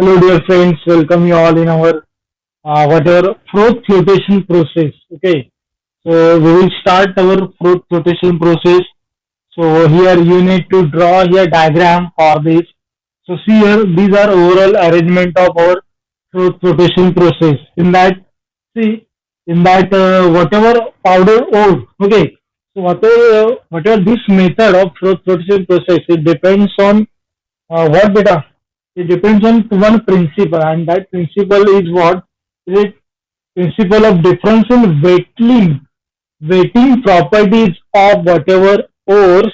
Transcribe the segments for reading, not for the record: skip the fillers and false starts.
Hello, dear friends. Welcome you all in our whatever fruit flotation process. Okay, so we will start our fruit flotation process. So here you need to draw here diagram for this. So see here, these are overall arrangement of our fruit flotation process. See, in that whatever powder ore. Okay, so whatever this method of fruit flotation process, it depends on what data? It depends on one principle, and that principle is what? Is it principle of difference in weighting properties of whatever ores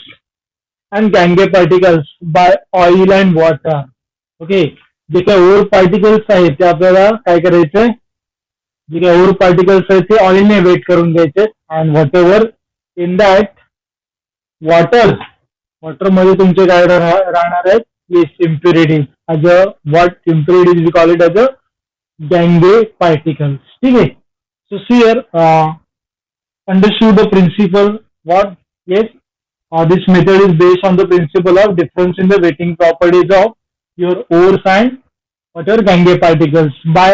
and Gange particles by oil and water. Okay जे काही or particles आहेत ते आपल्याला काय करायचंय जे काही or particles आहेत ते ऑइलने वेट करून घ्यायचे and what ever in that water water मध्ये तुमचे काय राहणार आहेत yes impurities as a what impurities we call it as a gangue particles. ठीक है. So see here, understood the principle. What? Yes. This method is based on the principle of difference in the weighting properties of your ores and water gangue particles by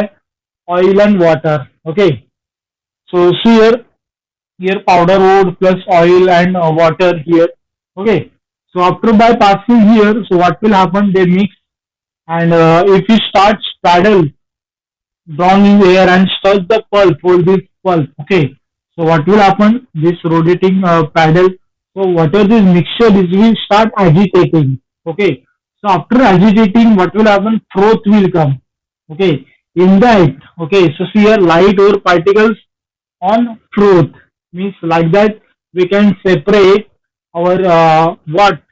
oil and water. Okay. So see here, powder ore plus oil and water here. Okay. So after by passing here, so what will happen? They mix. And if you start straddle drawn in air and touch the pulp, hold this pulp. Okay. So what will happen? This rotating paddle. So whatever this mixture is, will start agitating. Okay. So after agitating, what will happen? Froth will come. Okay. In that, okay. So see here, light or particles on froth means like that we can separate our what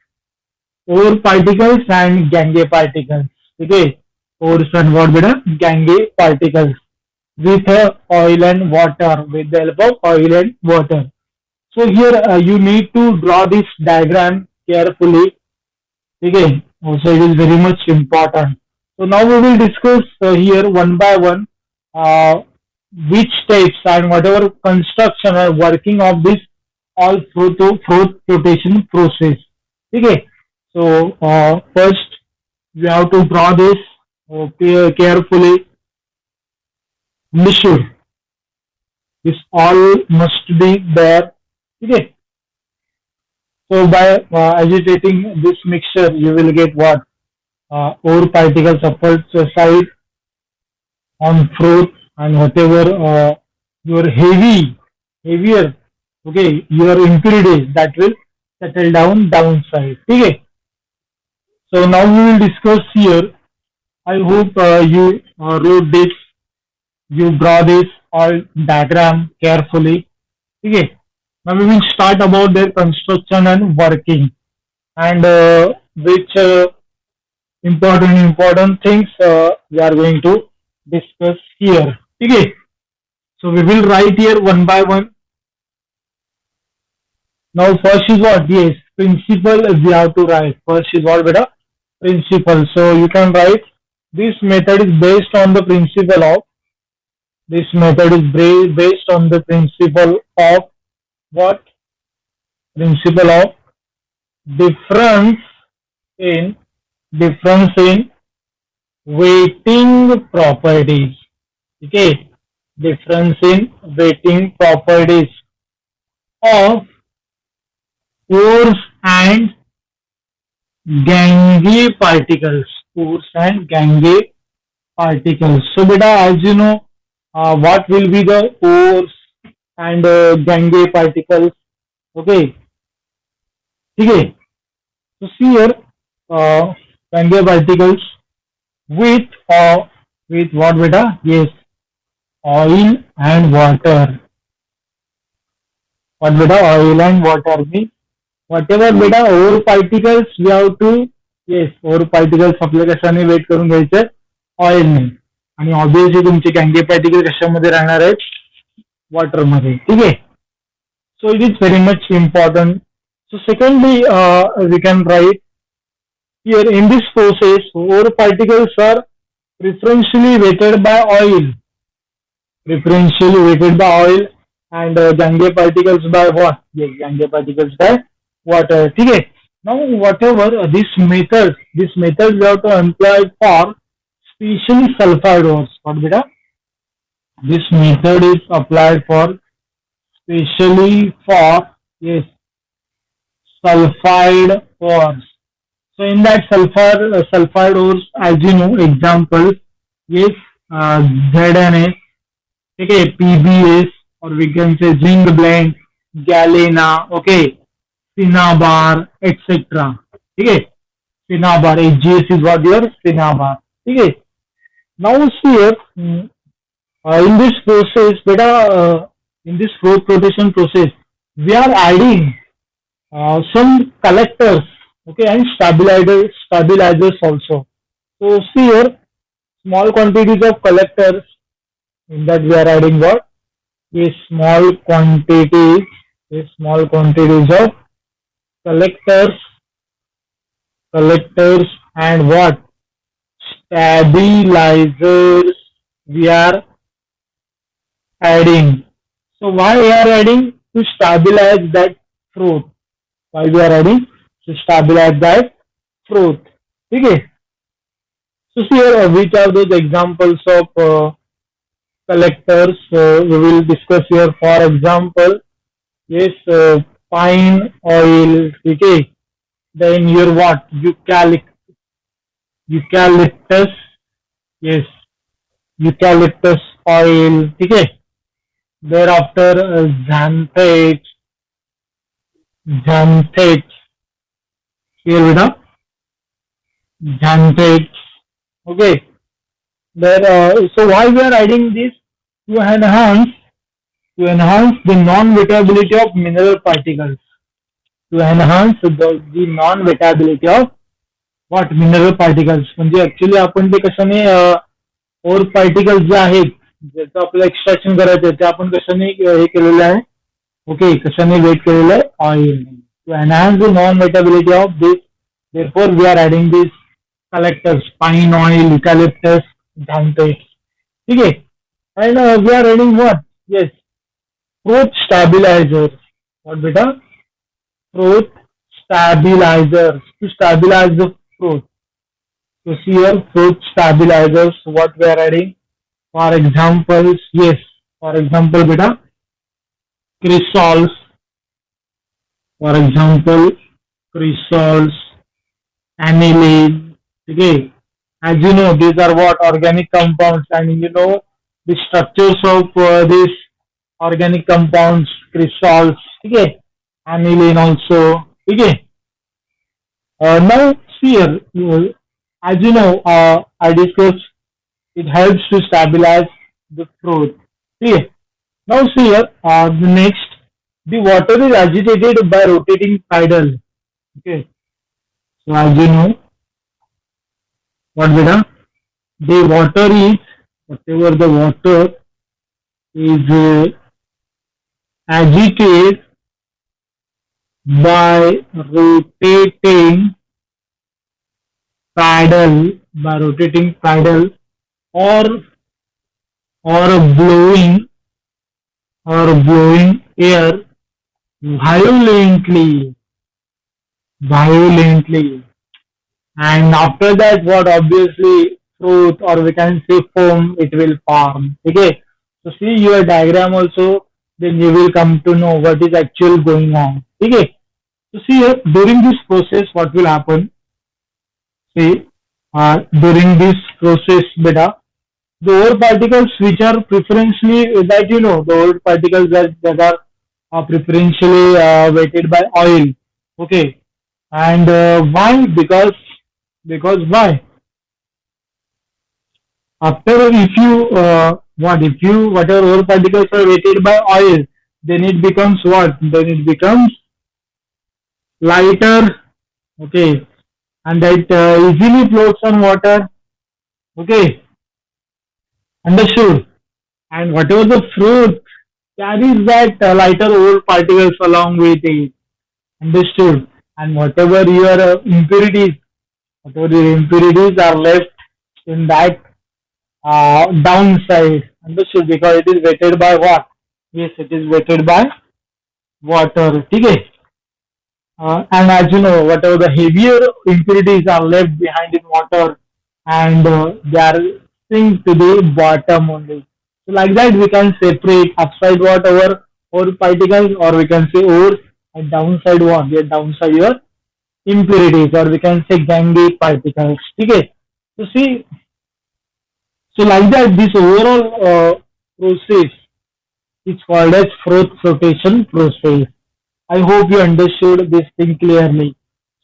ore particles and gangue particles. Okay, ores and what beta gangue particles with oil and water, with the help of oil and water. So here you need to draw this diagram carefully. Okay, also it is very much important. So now we will discuss here one by one which steps and whatever construction or working of this all fruit flotation process. Okay, so first we have to draw this carefully. Be this all must be there. Okay. So by agitating this mixture, you will get what? Ore particles upward side on fruit and whatever your heavier, okay, your impurities that will settle down downside. Okay. So now we will discuss here. I hope you wrote this, you draw this all diagram carefully. Okay. Now we will start about their construction and working, and which important things we are going to discuss here. Okay. So we will write here one by one. Now first is what? Yes, principle we have to write. First is what, beta? Principle. So you can write this method is based on the principle of based on the principle of what? Principle of difference in weighting properties. Okay, difference in weighting properties of ores and gangue particles. Ores and gangue particles. So beta, as you know, what will be the ores and gangue particles? Okay. Okay. So see here, gangue particles with what beta? Yes, oil and water. What beta? Oil and water means whatever beta ore particles we have to, yes, ore particles आपल्या कशाने wait करून घ्यायचे? ऑइलने. आणि obviously तुमचे गँगे particle कशामध्ये राहणार आहेत? Water मध्ये. ठीक आहे. So it is very much important. So secondly we can write here in this process ore particles are preferentially weighted by oil. Preferentially weighted by oil and gangue particles by what? Yes, gangue particles by water. ठीक है. Now whatever this method we have to employ for especially sulfide ores. What beta? This method is applied for specially for, yes, sulfide ores. So in that sulfide ores, as you know, examples, yes, ZNS, okay, PBS, or we can say zinc blend, galena, okay, cinnabar, etc. Okay, cinnabar, HGS is what your cinnabar. Okay, now see here, in this process, beta, in this growth rotation process, we are adding some collectors, okay, and stabilizers also. So see here, small quantities of collectors, in that we are adding what? A small quantities of collectors, collectors, and what? Stabilizers we are adding. So why we are adding? To stabilize that fruit. Why we are adding? To stabilize that fruit. Okay. So here, which are those examples of collectors? We will discuss here. For example, yes, pine oil. Okay. Then your what? Eucalyptus. Yes, eucalyptus oil. Okay. Thereafter, xanthates. Here we go. Xanthates. Okay. There. So why we are adding this? To enhance the non-wettability of mineral particles. To enhance the non-wettability of what mineral particles. म्हणजे actually आपण ते कशाने ओर particles जे आहेत ज्याचं आपल्याला extraction करायचं आहे ते आपण कशाने हे केलेलं आहे. ओके, कशाने वेट केलेलं आहे? Oil. To enhance the non wettability of this, therefore we are adding these collectors, pine oil, eucalyptus, xanthates. ठीक है. And we are adding what? Yes, fruit stabilizers. What beta? Fruit stabilizers to stabilize the fruit. So see here, fruit stabilizers. What we are adding? For examples, yes. For example, beta, cresols. For example, cresols, aniline. Okay. As you know, these are what organic compounds, and you know the structures of these organic compounds, cresols. Okay. Aniline also. Okay. Now see here, as you know, I discussed it helps to stabilize the fruit. Okay. Now see here, the next, the water is agitated by rotating pedal. Okay. So as you know, what beta? The water is, whatever the water is agitated by rotating paddle or blowing air violently, and after that what, obviously fruit, or we can say foam, it will form. Okay, so see your diagram also, then you will come to know what is actually going on. Okay, so see here, during this process what will happen? See, during this process, beta, the ore particles which are preferentially, that you know, the ore particles that are preferentially weighted by oil. Okay, and why? Because why? After, if you whatever ore particles are weighted by oil, then it becomes what? Then it becomes lighter. Okay, and that easily floats on water. Okay, understood. And whatever the fruit carries that lighter ore particles along with it. Understood. And whatever your impurities are left in that downside. Understood. Because it is weighted by what? Yes, it is weighted by water. Okay. And as you know, whatever the heavier impurities are left behind in water, and they are sink to the bottom only. So like that we can separate upside what our ore particles, or we can say ore, and downside what? The downside your impurities, or we can say gangue particles. Okay. So see, so like that this overall process is called as froth flotation process. I hope you understood this thing clearly.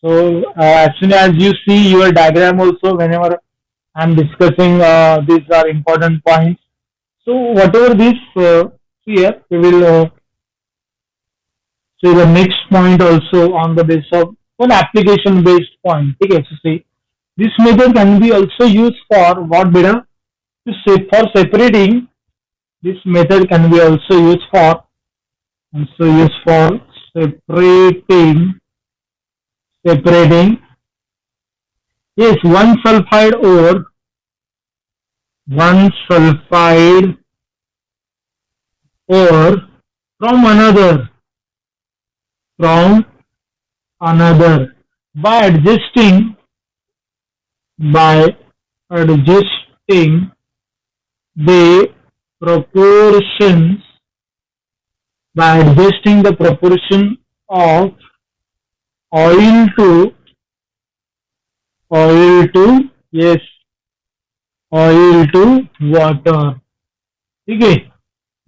So as soon as you see your diagram also, whenever I'm discussing, these are important points. So whatever this here, we will see the next point also on the basis of one application based point. Okay, so see, this method can be also used for what better to say for separating. This method can be also used for separating yes one sulfide ore from from another by by adjusting the proportions the proportion of oil to yes, oil to water. Okay.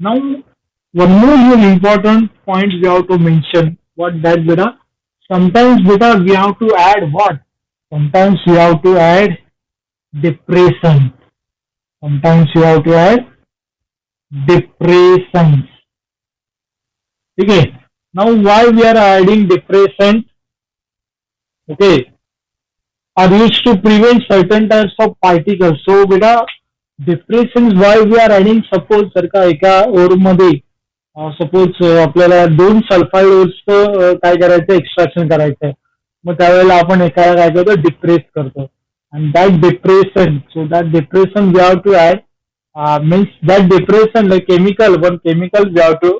Now one more here important point we have to mention. What that beta? Sometimes beta we have to add what? Sometimes we have to add depression. Sometimes you have to add depression. Okay. Now why we are adding depression? Okay, are used to prevent certain types of particles. So beta depressions why we are adding, suppose जर का एका ओर मध्ये suppose आपल्याला दोन sulphide ओर्सचं काय करायचं extraction करायचं आहे, मग त्यावेळेला आपण एकाला काय करतो डिप्रेस करतो, and that depression, so that depression we have to add, means that depression like chemical, one chemical we have to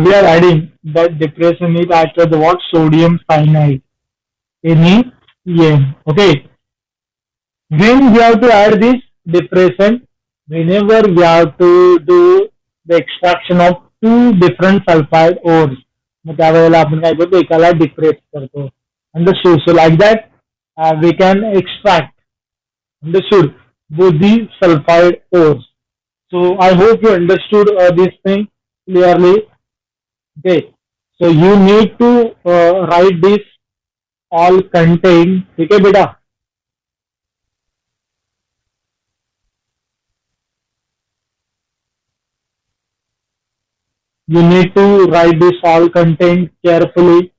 we are adding that depression is actually the what sodium cyanide, NaCN. Okay, when we have to add this depression, whenever we have to do the extraction of two different sulfide ores, मग त्यावेळेला आपण काय करतो एकाला depress करतो. Understood? So like that we can extract, understood, both the sulfide ores. So I hope you understood this thing clearly. Okay, so you need to write this all contain. Okay, beta. You need to write this all content carefully.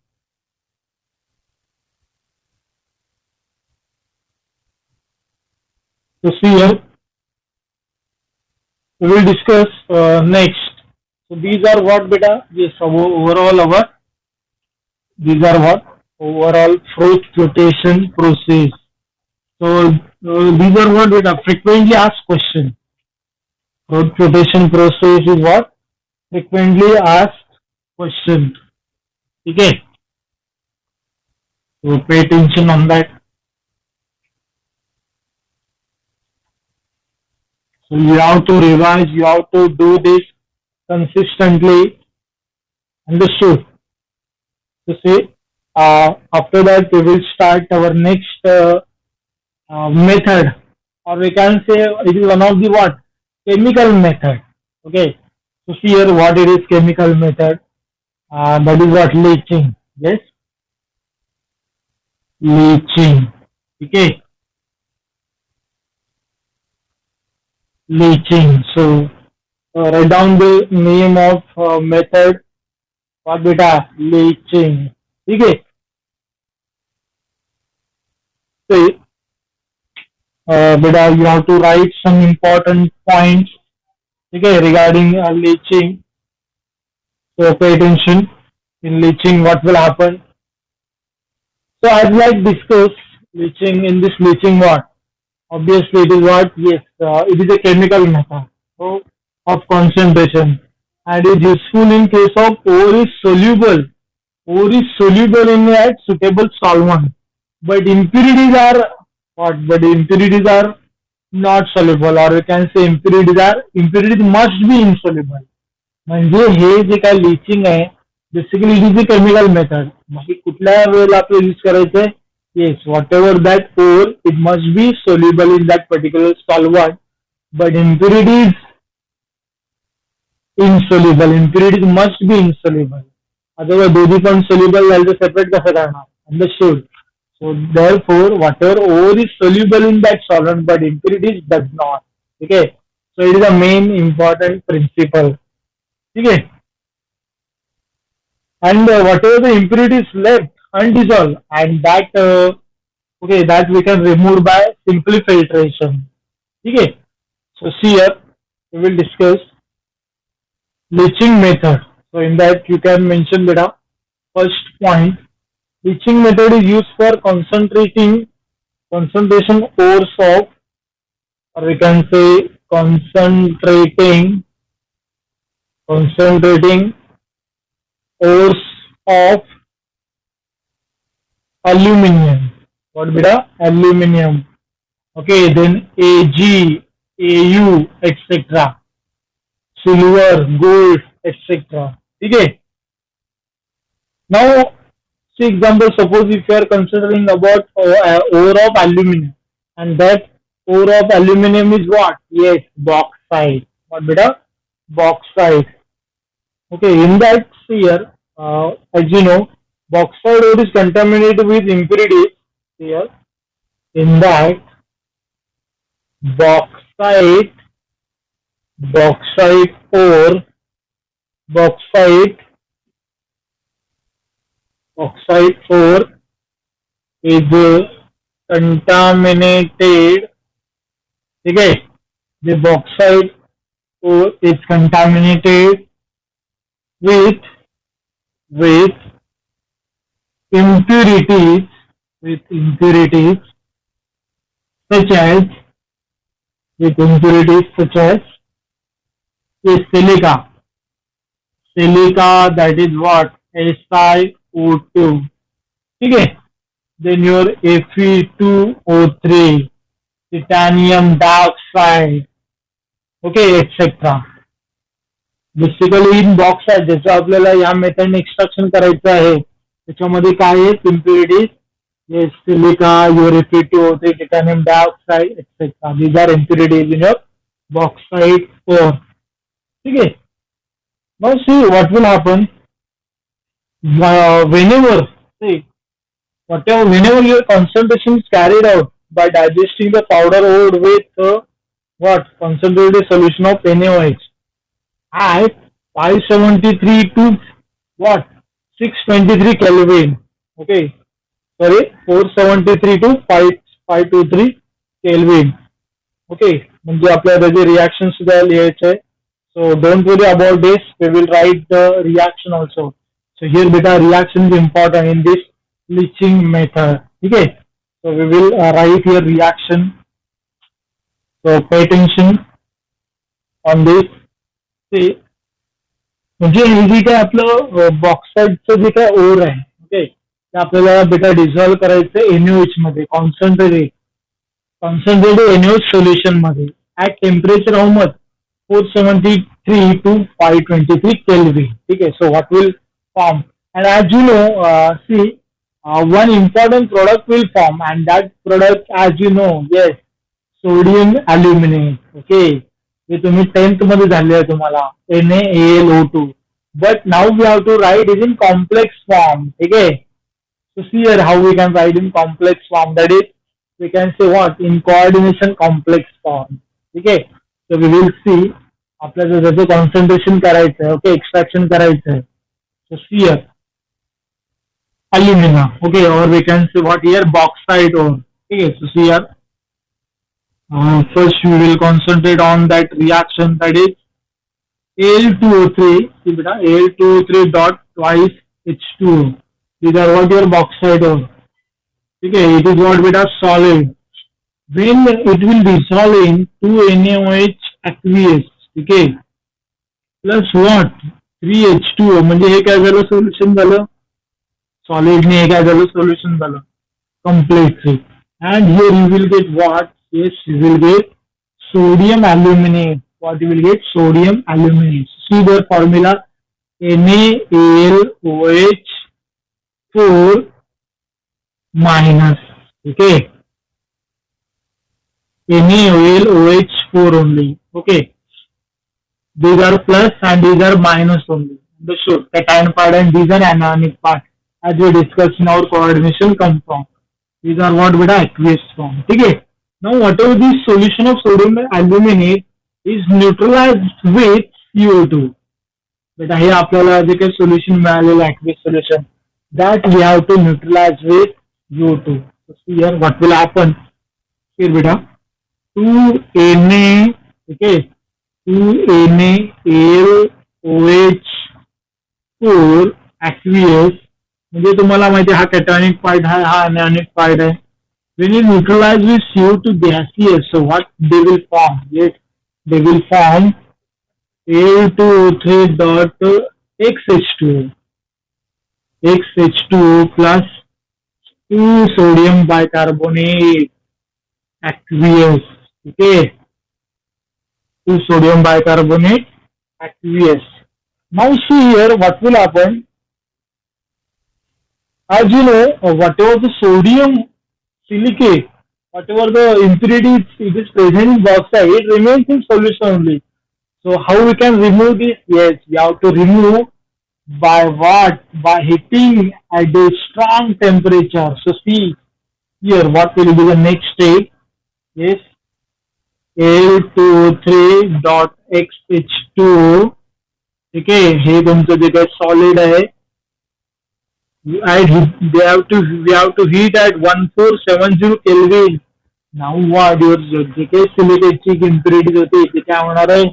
So see here, we will discuss next. So these are what beta? Yes, overall our these are what overall froth flotation process. So these are what beta frequently asked question. Froth flotation process is what frequently asked question. Okay, so pay attention on that. So you have to revise, you have to do this consistently. Understood? So see, after that we will start our next method, or we can say it is one of the what chemical method. Okay, so see here what it is chemical method. That is what leaching. Yes, leaching. Okay, leaching. So write down the name of method. What beta? Leaching. Okay. So beta you have to write some important points. Okay, regarding leaching. So pay attention. In leaching, what will happen? So I'd like discuss leaching. In this leaching, what? Obviously, it is what? Yes, it is a chemical method. So of concentration, and is useful in case of ore is soluble. Ore is soluble in that suitable solvent, but impurities are what, but the impurities are not soluble, or we can say impurities must be insoluble. म्हणजे हे जे काय leaching आहे basically it is a chemical method. मग हे कुठल्या वेळेला आपल्याला use करायचंय? Yes, whatever that or it must be soluble in that particular solvent, but impurities must be insoluble. Otherwise दोन्ही पण soluble झाले तर सेपरेट कसं करणार? Understood? So therefore whatever ore is soluble in that solvent but impurities does not. Okay, so it is a main important principle. Okay, and whatever the impurities left undissolved, and that okay, that we can remove by simple filtration. Okay, so see here we will discuss bleaching method. So in that you can mention beta first point. Bleaching method is used for concentration ores of, or we can say concentrating ores of aluminium. What beta? Aluminium. Okay, then Ag, Au, etc. Silver, gold, etc. Okay. Now, see example. Suppose if you are considering about ore of aluminium, and that ore of aluminium is what? Yes, bauxite. What beta? Bauxite. Okay, in that sphere, as you know, bauxite ore is contaminated with impurities. Here, in that bauxite, bauxite ore, bauxite, bauxite ore is contaminated. Okay, the bauxite ore is contaminated with impurities, such as silica, that is what? SiO2. Okay, then your Fe2O3, titanium dioxide, okay, etc. Basically in box आहे ज्याचं आपल्याला या मेथडने extraction करायचं आहे त्याच्यामध्ये काय आहेत impurities? Yes, silica, your Fe2O3, titanium dioxide, etc. These are impurities in your bauxite ore. ठीक है. Now see what will happen whenever, see, whenever your concentration is carried out by digesting the powder ore with what? Concentrated solution of NaOH at 573 to what? 623 Kelvin. Okay, sorry, 473 to 523 Kelvin. Okay, म्हणजे आपल्याला त्याचे reaction सुद्धा लिहायचे आहे. So don't worry about this. We will write the reaction also. So here beta reaction is important in this bleaching method. Okay. So we will write here reaction. So pay attention on this. See, म्हणजे हे जे काय आपलं बॉक्साईडचं जे काय ओर आहे, okay, ते आपल्याला बेटा dissolve करायचं NaOH मध्ये, concentrated NaOH सोल्युशन मध्ये at temperature how much? 473 to 523 Kelvin. Okay, so what will form? And as you know, see, one important product will form, and that product, as you know, yes, sodium aluminate. Okay, हे तुम्ही 10th मध्ये झाले आहे तुम्हाला NaAlO2. But now we have to write it in complex form. Okay, so see here how we can write in complex form. That is, we can say what? In coordination complex form. Okay, so we will see आपल्याला जसं concentration करायचं आहे, okay, extraction करायचं आहे. So see here alumina, okay, or we can say what here? Bauxite ore. Okay, so see here first we will concentrate on that reaction, that is Al2O3. See beta, Al2O3 dot twice H2O. These are what your bauxite ore. Okay, it is what beta? Solid. When it will dissolve in 2 NaOH aqueous, okay, plus what? 3H2O. म्हणजे हे काय झालं? Solution झालं. सॉलिडने हे काय झालं? Solution झालं completely. And here you will get what? Yes, you will get sodium aluminate. What you will get? Sodium aluminate. See the formula NaAlOH 4 minus. Okay, NaOH 4 only. Okay, these are plus and these are minus only. Understood? Cation part and these are anionic part. As we discussed in our coordination compound. These are what beta aqueous form. Okay. Now whatever this solution of sodium aluminate is neutralized with CO2. बेटा हे आपल्याला जे काही solution मिळालेलं aqueous solution that we have to neutralize with CO2. So here what will happen? Here beta 2Na, okay, 2NaOH4 aqueous म्हणजे तुम्हाला माहिती आहे हा कॅटॅनिक part आहे हा अनॅनिक पार्ट आहे. When you neutralize with CO2 gaseous, so what they will form? Yes, they will form Al2O3 dot XH2O. XH2O plus 2 sodium bicarbonate aqueous. Okay, 2 sodium bicarbonate aqueous. Now see here what will happen. As you know, whatever the sodium silicate, whatever the impurity it is present in bauxite, it remains in solution only. So how we can remove this? Yes, we have to remove by what? By heating at a strong temperature. So see here what will be the next step? Yes, Al2O3 dot XH2O. Okay, हे तुमचं जे काही solid आहे. We have to heat at 1470 Kelvin. Now what your जे काही सिलिकेटची impurity होती ती काय होणार आहे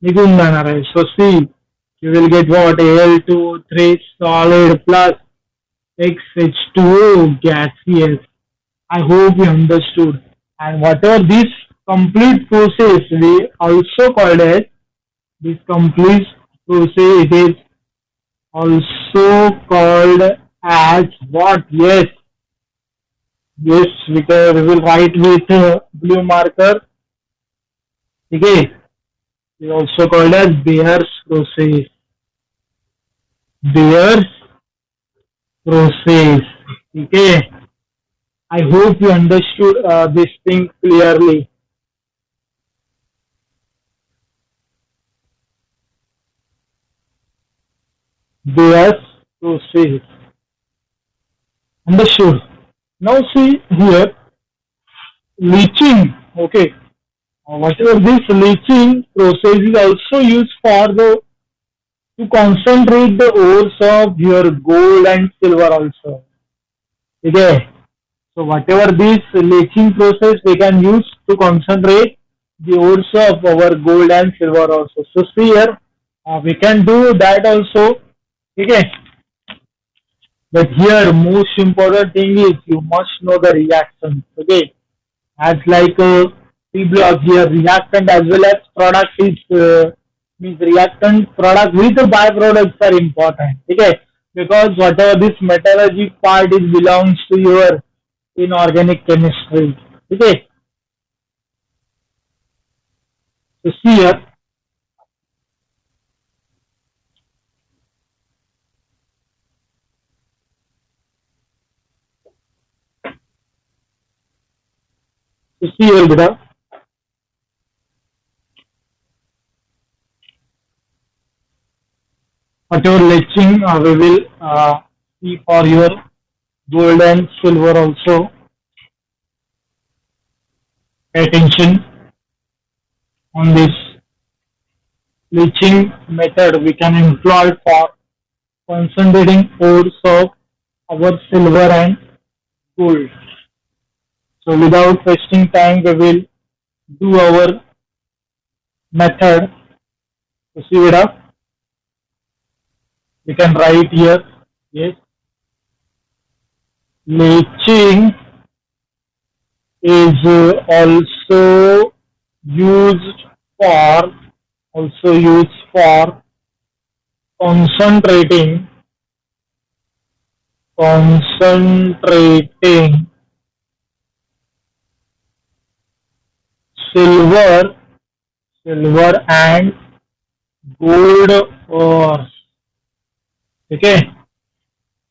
निघून जाणार आहे. So see you will get what Al2O3 solid plus XH2O gaseous. I hope you understood. And whatever this complete process we also called as this complete process, it is also called as what? Yes, yes, we will write with blue marker. Okay, we also called as Bayer's process. Bayer's process. Okay, I hope you understood this thing clearly. Bayer's process. Understood. Now see here, leaching. Okay, whatever this leaching process is also used for the to concentrate the ores of your gold and silver also. Okay, so whatever this leaching process we can use to concentrate the ores of our gold and silver also. So see here, we can do that also. Okay. But here, most important thing is you must know the reaction. Okay, as like P block here, reactant as well as product is means reactant product with the byproducts are important. Okay, because whatever this metallurgy part is belongs to your inorganic chemistry. Okay, so see here. So see here, beta. Whatever leaching we will see for your gold and silver also. Pay attention on this leaching method we can employ for concentrating ores of our silver and gold. So without wasting time, we will do our method. So see it up. We can write here. Yes, leaching is also used for concentrating silver, silver and gold ore. Okay.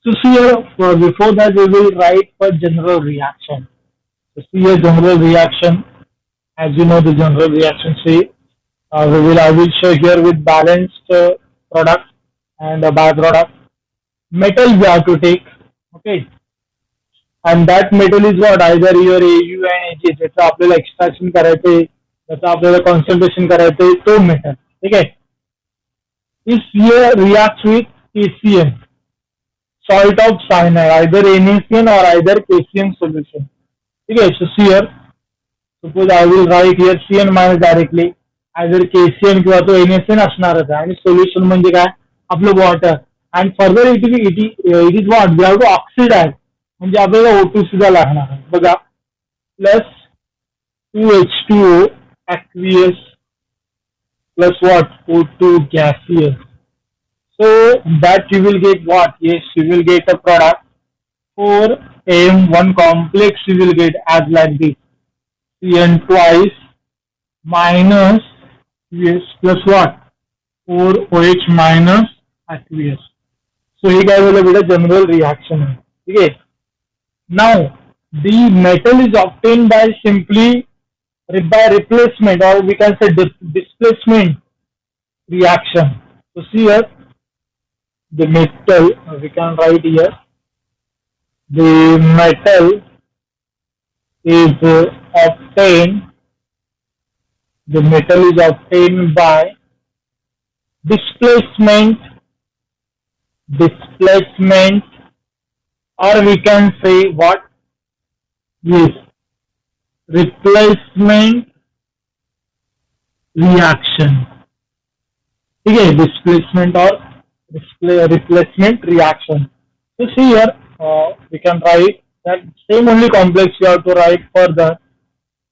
So see here, before that we will write for general reaction. So see a general reaction. As you know, the general reaction. See, I will show here with balanced product and a byproduct. Metal we have to take. Okay. And that metal is what either your AU and AG त्याचं आपल्याला extraction करायचे त्याचं आपल्याला concentration करायचे तो metal ठीक आहे If here reacts with KCN salt of cyanide either NaCN or either KCN solution ठीक आहे so see here suppose I will write here CN minus directly either KCN किंवा तो NaCN असणारच आहे आणि सोल्युशन म्हणजे काय आपलं water and further it is what we have to oxidize म्हणजे आपल्याला O2 सुद्धा लागणार आहे बघा plus 2H2O aqueous plus what O2 gaseous so that you will get what yes you will get a product 4M1 complex you will get as like this CN twice minus yes plus what 4OH minus aqueous so he guys will get a general reaction okay now the metal is obtained by simply by replacement or we can say displacement reaction so see here the metal we can write here the metal is obtained by displacement or we can say what yes replacement reaction okay displacement or replacement reaction so see here we can write that same only complex you have to write further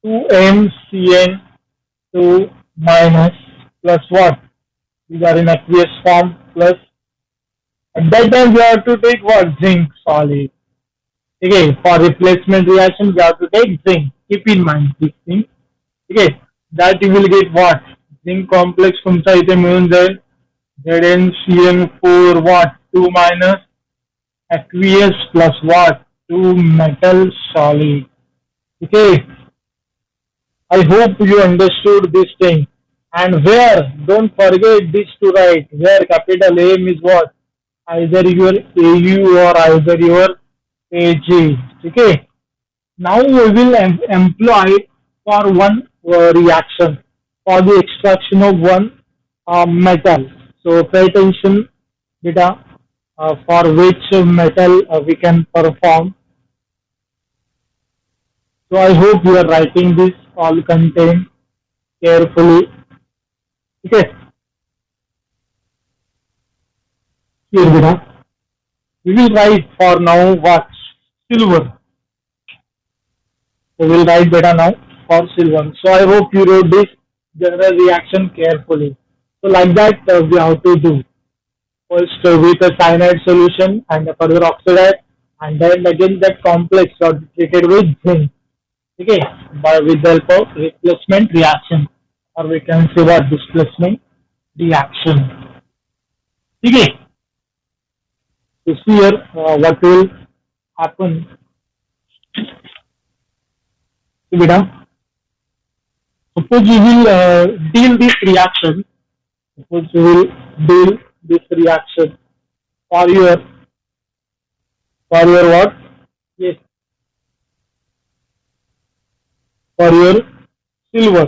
2MCN2 minus plus what these are in aqueous form plus at that time we have to take what zinc solid okay for replacement reaction we have to take zinc keep in mind this thing okay that you will get what zinc complex तुमचा इथे मिळून जाईल ZnCN4 what 2 minus aqueous plus what 2 metal solid okay I hope you understood this thing and where don't forget this to write where capital M is what either your AU or either your AG okay now we will employ for one reaction for the extraction of one metal so pay attention beta for which metal we can perform so I hope you are writing this all content carefully okay here beta we will write for now what silver we will write beta now for silver so I hope you wrote this general reaction carefully so like that we have to do first with a cyanide solution and further oxide and then again that complex got treated with zinc okay by with the help of replacement reaction or we can say what displacement reaction okay so see here what will happen beta suppose you will deal this reaction for your what yes for your silver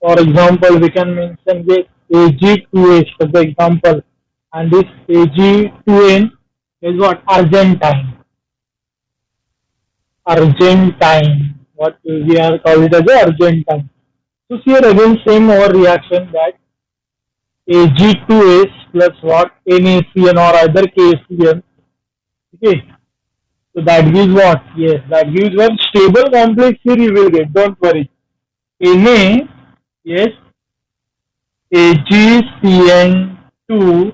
for example we can mention this Ag2H for the example and this Ag2N is what Argentine what we are called it as Argentine so here again same over reaction that Ag2H plus what NaCN or either KCN okay so that gives what yes that gives one stable complex here you will get don't worry Na yes AgCN2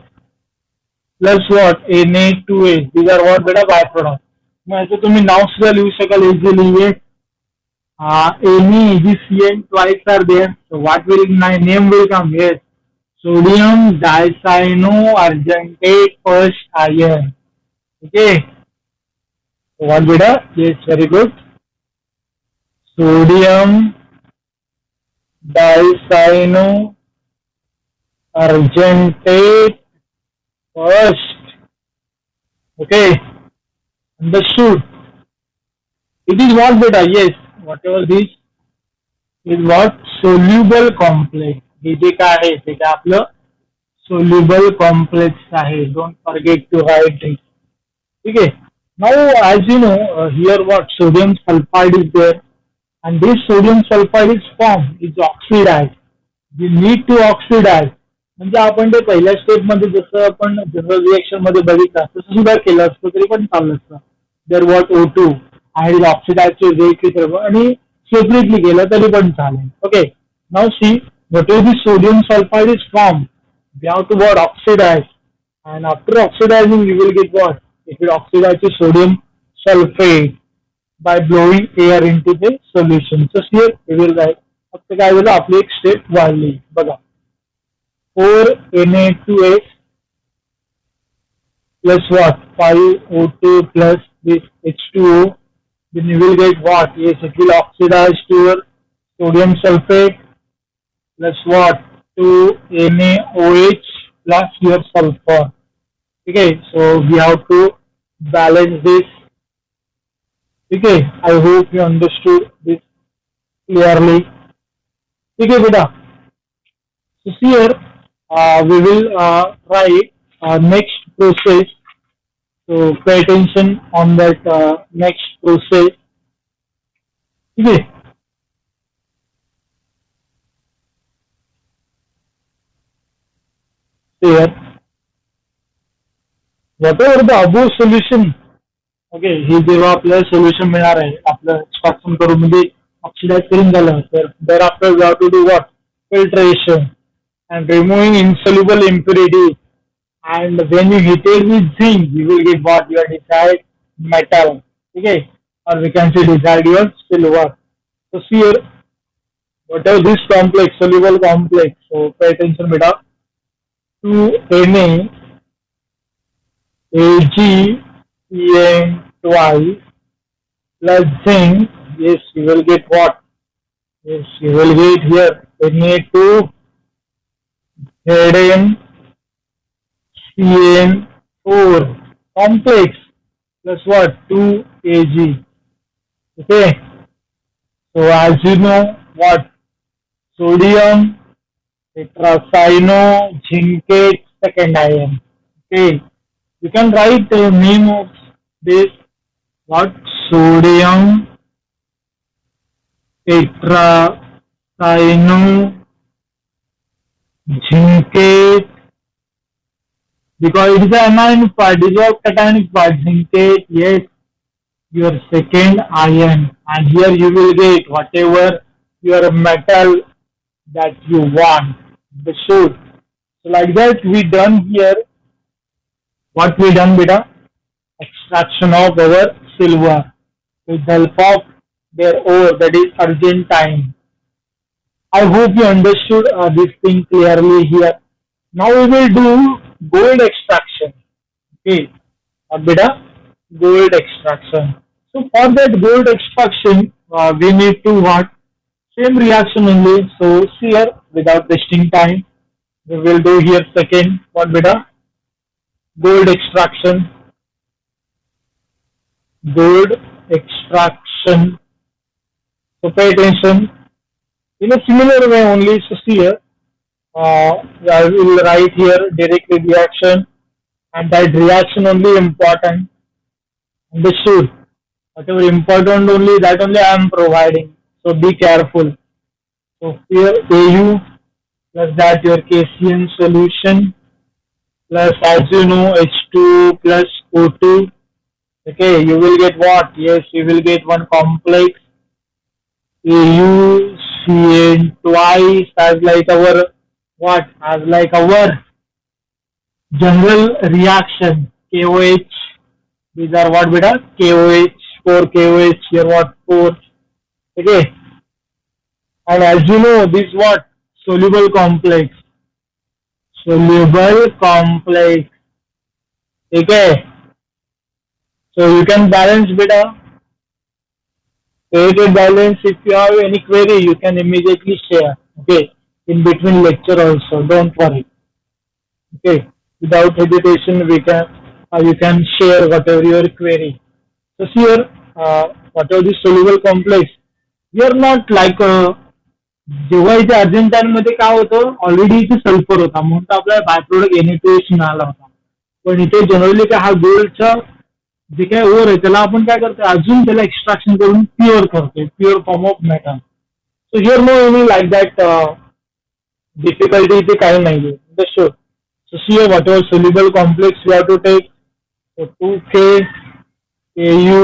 plus what Na2H these are what beta byproduct मग याचं तुम्ही नाव सुद्धा लिहू शकाल easily Any AgCN twice are there. So what will my name will come? Yes, sodium dicyanoargentate first iron. Okay, so what beta? Yes, very good. Sodium dicyanoargentate first. Okay, understood. It is what beta? Yes, whatever this is what soluble complex. हे जे काय आहे ते काय आपलं soluble complex आहे. Don't forget to write it. Okay. Now, as you know, here what sodium sulfide is there, and this sodium sulfide is formed is oxidized. We need to oxidize. म्हणजे आपण ते पहिल्या स्टेप मध्ये जसं आपण general reaction मध्ये बघितलं तसं सुद्धा केलं असतं तरी पण चाललं असतं. देर वॉट O2 आणि ऑक्सिडाइजचे वेगळी आणि सेपरेटली केलं तरी पण चालेल. ओके. नाव see what is the sodium sulfide is formed? We have to what oxidize, and after oxidizing we will get what? It will oxidize to sodium sulfate by blowing air into the solution. So here we will write. फक्त काय झालं आपली एक step वाढली बघा. 4Na2S plus what? 5O2 plus this H2O. Then you will get what? Yes, it will oxidize to your sodium sulfate plus what? 2NaOH plus your sulfur. Okay, so we have to balance this. Okay, I hope you understood this clearly. Okay, beta. So here we will try next process. So pay attention on that next process. Okay. Here, whatever the above solution, okay हे जेव्हा आपल्याला solution मिळणार आहे आपलं extraction करून म्हणजे oxidise करून झालं तर there after we have to do what filtration and removing insoluble impurity and when you heated with zinc you will get what your desired metal. ठीक आहे, or we can say decide your silver. So here whatever this complex soluble complex, so pay attention beta. 2Na AgCN twice plus zinc. Yes, you will get what? Yes, you will get here Na2 ZnCN4 complex plus what? 2Ag. Okay. So as you know what? Sodium tetracyanozincate second ion. Okay. You can write the name of this what? Sodium tetracyanozincate because it is an anionic part. This is a cationic part. Zincate, yes, your second ion, and here you will get whatever your metal that you want. The shoot. So like that we done here. What we done beta? Extraction of our silver with the help of their ore, that is argentine. I hope you understood this thing clearly here. Now we will do gold extraction. Okay, what beta? Gold extraction. So for that gold extraction, we need to what? Same reaction only. So here, without wasting time, we will do here second. What beta? Gold extraction. Gold extraction. So pay attention. In a similar way only. So here, I will write here direct reaction, and that reaction only important. Understood? Whatever important only that only I am providing. So be careful. So here Au plus that your KCN solution plus as you know H2 plus O2. Okay, you will get what? Yes, you will get one complex AuCN twice as like our what? As like our general reaction KOH. These are what beta? KOH 4 KOH here what 4 Okay, and as you know, this what soluble complex, soluble complex. Okay, so you can balance beta, create balance. If you have any query, you can immediately share. Okay, in between lecture also. Don't worry. Okay, without hesitation, you can share whatever your query. So here, whatever the soluble complex, we are not like जेव्हा इथे अर्जेंटाईनमध्ये काय होतं already इथे sulphur होता म्हणून तर आपल्याला by product NA2H मिळाला होता. पण इथे जनरली काय हा गोल्डचा जे काय ओर आहे त्याला आपण काय करतो अजून त्याला एक्स्ट्रॅक्शन करून प्युअर करतोय pure form of metal. So here no any like that difficulty इथे काही नाहीये. Understood. So see whatever soluble complex we have to take. So 2K AU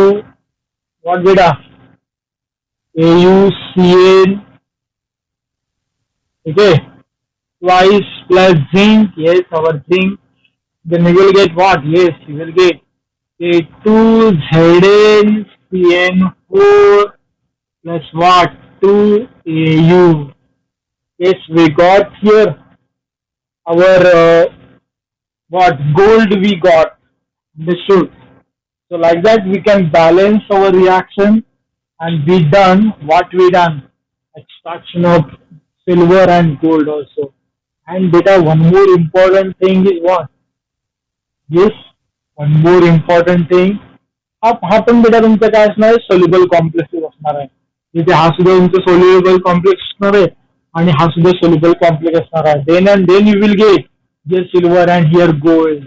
what beta AuCN, okay, twice plus zinc, yes, our zinc. Then we will get what? Yes, we will get A2ZnCN4 plus what? 2AU. Yes, we got here our what gold we got. Understood. So like that we can balance our reaction and we done what we done. Extraction of silver and gold also. And beta one more important thing is what? Yes, one more important thing. हा पण बेटा तुमचा काय असणार आहे soluble complex असणार आहे. जिथे हा सुद्धा तुमचा सोल्युबल कॉम्प्लेक्स असणार आहे आणि हा सुद्धा सोल्युबल कॉम्प्लेक्स असणार आहे. Then you will get here silver and here gold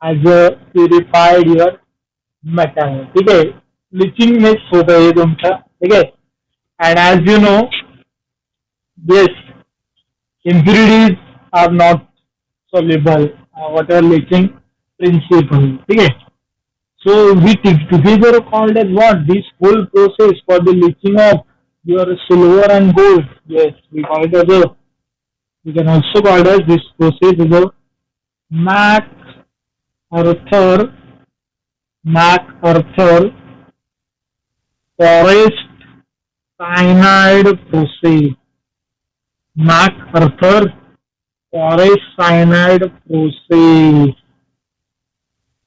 as a purified your metal. ठीक आहे. ब्लिचिंग मिक्स होत आहे तुमचं. ठीक आहे. And as you know yes impurities are not soluble whatever leaching principle. Okay, so we together called as what this whole process for the leaching of your silver and gold. Yes, we call it as a, we can also call it as this process is a MacArthur MacArthur forest cyanide process. MacArthur forest cyanide process.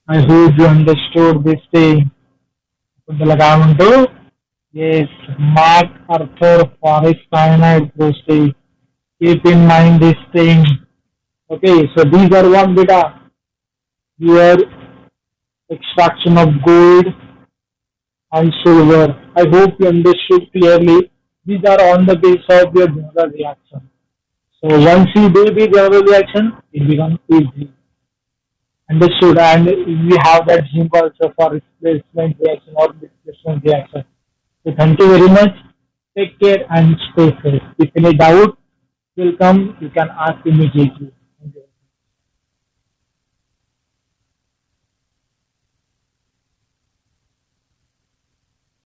I hope you understood this thing. त्याला काय म्हणतो? Yes, MacArthur forest cyanide process. Keep in mind this thing. Okay, so these are one beta. Your extraction of gold and silver. I hope you understood clearly. These are on the base of your general reaction. So once you do the general reaction, it becomes easy. Understood. And we have that zinc also for replacement reaction or displacement reaction. So thank you very much. Take care and stay safe. If any doubt will come, you can ask immediately.